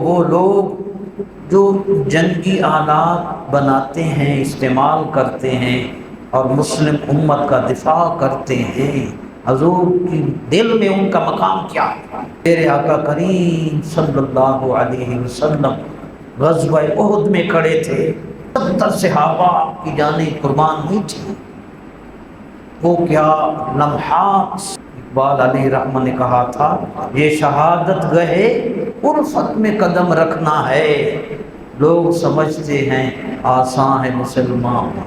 وہ لوگ جو جنگی آلات بناتے ہیں، استعمال کرتے ہیں اور مسلم امت کا دفاع کرتے ہیں، حضور کی دل میں ان کا مقام کیا ہے؟ میرے آقا کریم صلی اللہ علیہ وسلم غزوہ احد میں کھڑے تھے، 70 صحابہ کی جانیں قربان ہوئی تھی۔ وہ کیا لمحات، اقبال علیہ رحمہ نے کہا تھا، یہ شہادت گہے الفت میں قدم رکھنا ہے، لوگ سمجھتے ہیں آسان ہے مسلمان،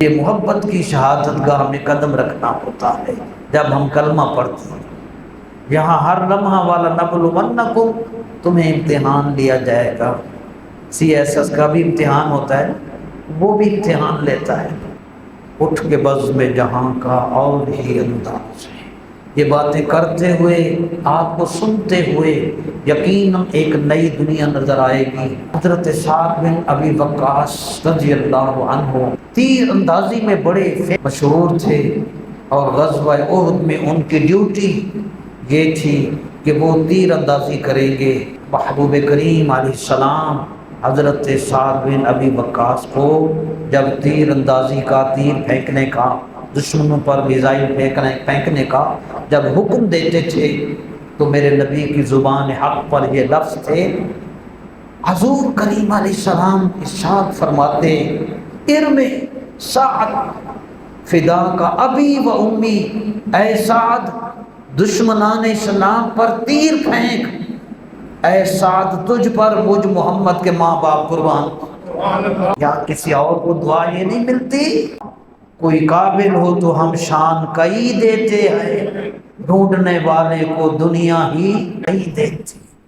یہ محبت کی شہادت گاہ میں قدم رکھنا ہوتا ہے جب ہم کلمہ پڑھتے ہیں۔ یہاں ہر لمحہ والا نبلونکم، تمہیں امتحان لیا جائے گا۔ سی ایس ایس کا بھی امتحان ہوتا ہے، وہ بھی امتحان لیتا ہے۔ اٹھ کے بزم جہاں کا اور ہی انداز ہے، یہ باتیں کرتے ہوئے، آپ کو سنتے ہوئے یقیناً ایک نئی دنیا نظر آئے گی۔ حضرت سعد بن ابی وقاص رضی اللہ عنہ تیر اندازی میں بڑے مشہور تھے، اور غزوہ احد میں ان کی ڈیوٹی یہ تھی کہ وہ تیر اندازی کریں گے۔ محبوب کریم علیہ السلام حضرت سعد بن ابی وقاص کو جب تیر اندازی کا، تیر پھینکنے کا، دشمنوں پر میزائل پھینکنے کا جب حکم دیتے تھے تو میرے نبی کی زبان حق پر یہ لفظ تھے، حضور کریم علیہ السلام ارشاد فرماتے، ارمِ سعد فدا کا ابی و امی، اے سعد دشمنان اسلام پر تیر پھینک، اے سعد تجھ پر مجھ محمد کے ماں باپ قربان۔ یا کسی اور کو دعا یہ نہیں ملتی، کوئی قابل ہو تو ہم شان کئی دیتے ہیں، ڈھونڈنے والے کو دنیا ہی نہیں دیتی۔